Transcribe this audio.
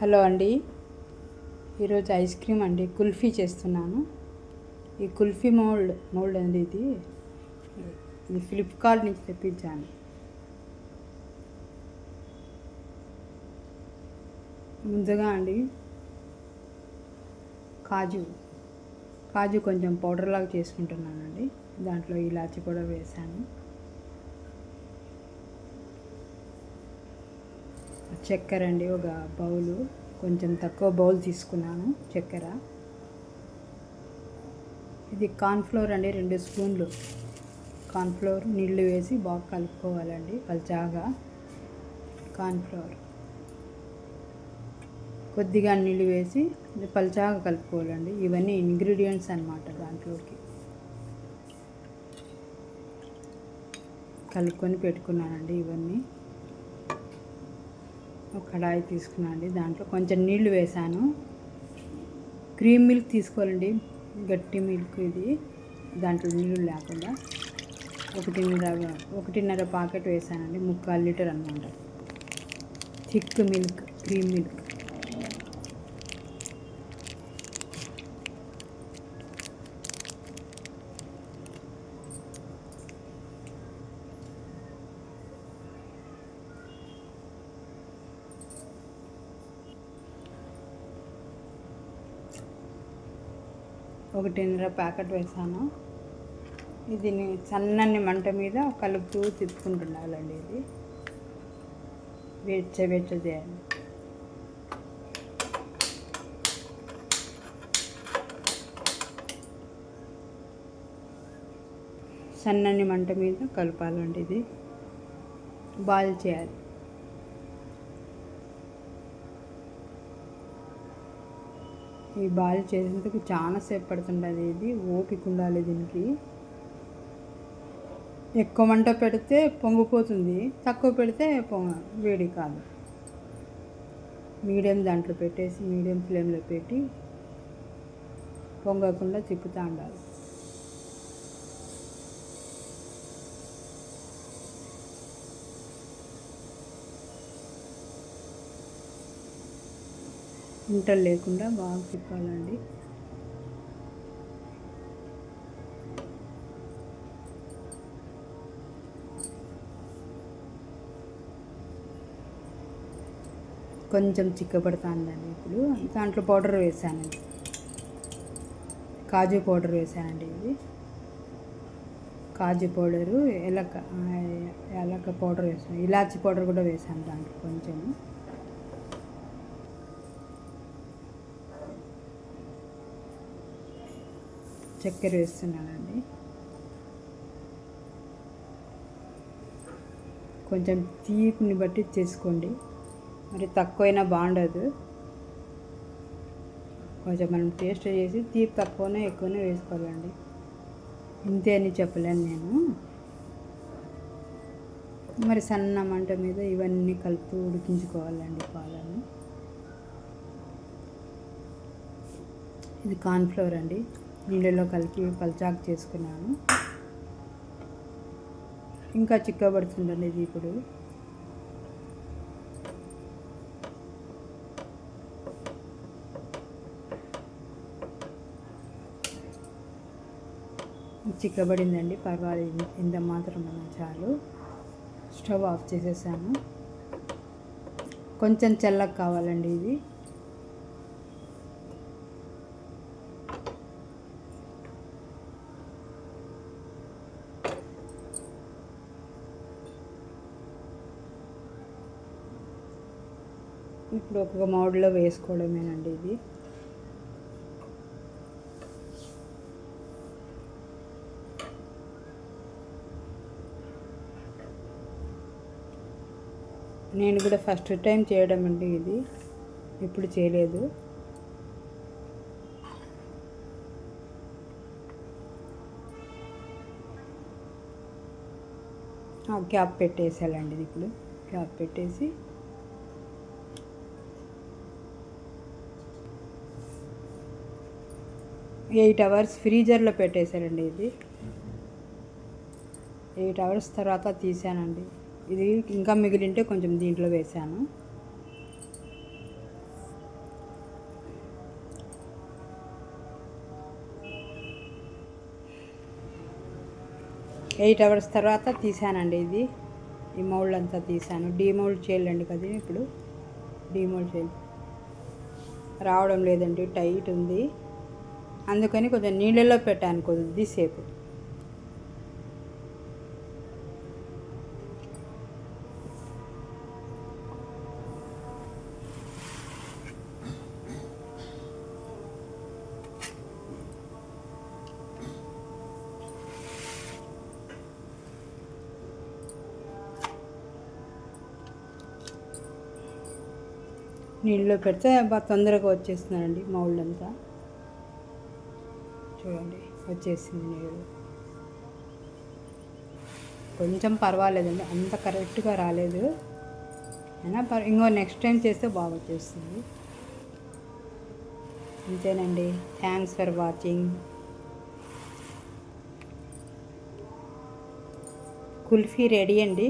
Hello అండి, ఈరోజు ice cream అండి కుల్ఫీ చేస్తున్నాను. ఈ కుల్ఫీ మోల్డ్ అండి ఇది ఫ్లిప్కార్ట్ నుంచి తెప్పించాను. ముందుగా అండి కాజు కొంచెం పౌడర్ లాగా చేసుకుంటున్నానండి. దాంట్లో ఇలాచి పౌడర్ వేసాను. చక్కెర అండి ఒక బౌలు, కొంచెం తక్కువ బౌల్ తీసుకున్నాను చక్కెర. ఇది కార్న్ఫ్లోర్ అండి, 2 స్పూన్లు కార్న్ఫ్లోర్ నీళ్లు వేసి బాగా కలుపుకోవాలండి. పల్చాగా కార్న్ఫ్లోర్ కొద్దిగా నీళ్ళు వేసి పల్చాగా కలుపుకోవాలండి. ఇవన్నీ ఇంగ్రీడియంట్స్ అన్నమాట. దాంట్లోకి కలుపుకొని పెట్టుకున్నానండి. ఇవన్నీ ఒక కడాయి తీసుకున్నానండి. దాంట్లో కొంచెం నీళ్లు వేసాను. క్రీమ్ మిల్క్ తీసుకోవాలండి, గట్టి మిల్క్ ఇది. దాంట్లో నీళ్ళు లేకుండా 1.5 ప్యాకెట్ వేసానండి. 3/4 లీటర్ అన్నమాట. Thick milk, cream milk. ఒకటిన్నర ప్యాకెట్ వేసాను. ఇది సన్నని మంట మీద కలుపుతూ తిప్పుకుంటుండాలండి. ఇది వెచ్చ చేయాలి. సన్నని మంట మీద కలపాలండి. ఇది బాయిల్ చేయాలి. ఈ బాయిల్ చేసేందుకు చాలాసేపు పడుతుంటుంది. ఇది ఓపిక ఉండాలి దీనికి. ఎక్కువ మంట పెడితే పొంగిపోతుంది, తక్కువ పెడితే వేడి కాదు. మీడియం దాంట్లో పెట్టేసి మీడియం ఫ్లేమ్లో పెట్టి పొంగకుండా తిప్పుతూ ఉండాలి. ఉంటలు లేకుండా బాగా తిప్పాలండి. కొంచెం చిక్కబడుతుందండి. ఇప్పుడు దాంట్లో పౌడర్ వేసానండి, కాజు పౌడర్ వేసానండి. ఇది కాజు పౌడరు, ఏలక పౌడర్ వేసాను, ఇలాచి పౌడర్ కూడా వేసాను. దాంట్లో కొంచెము చక్కెర వేస్తున్నానండి. కొంచెం తీపిని బట్టి చేసుకోండి, మరి తక్కువైనా బాగుండదు. కొంచెం మనం టేస్ట్ చేసి తీపి తక్కువనే ఎక్కువనే వేసుకోవాలండి. ఇంతే అని చెప్పలేను నేను. మరి సన్న మంట మీద ఇవన్నీ కలుపుతూ ఉడికించుకోవాలండి పాలను. ఇది కార్న్ఫ్లోర్ అండి, నీళ్ళలో కలిపి పల్చాకు చేసుకున్నాను. ఇంకా చిక్కబడుతుందండి ఇది. ఇప్పుడు చిక్కబడిందండి, పర్వాలేదు. ఇంత మాత్రం చాలు. స్టవ్ ఆఫ్ చేసేసాను. కొంచెం చల్లగా కావాలండి ఇది. ఇప్పుడు ఒక మౌడ్లో వేసుకోవడమేనండి. ఇది నేను కూడా ఫస్ట్ టైం చేయడం అండి. ఇది ఎప్పుడు చేయలేదు. క్యాప్ పెట్టేసాలండి. ఇప్పుడు క్యాప్ పెట్టేసి ఎయిట్ అవర్స్ ఫ్రీజర్లో పెట్టేశానండి. ఇది 8 అవర్స్ తర్వాత తీసానండి. ఇది ఇంకా మిగిలింటే కొంచెం దీంట్లో వేసాను. 8 అవర్స్ తర్వాత తీసానండి ఇది. ఈ మౌల్డ్ అంతా తీసాను. డీమౌల్డ్ చేయాలండి కదా ఇప్పుడు. డీమౌల్డ్ చేయాలి. రావడం లేదండి, టైట్ ఉంది. అందుకని కొంచెం నీళ్ళలో పెట్టాను కొద్దిసేపు. నీళ్ళలో పెడితే బాగా తొందరగా వచ్చేస్తుందండి మౌల్డ్ అంతా. చూడండి వచ్చేసింది నీళ్ళు. కొంచెం పర్వాలేదండి, అంత కరెక్ట్గా రాలేదు. అయినా ఇంకో నెక్స్ట్ టైం చేస్తే బాగా వచ్చేస్తుంది. అంతేనండి. Thanks for watching. Kulfi ready అండి.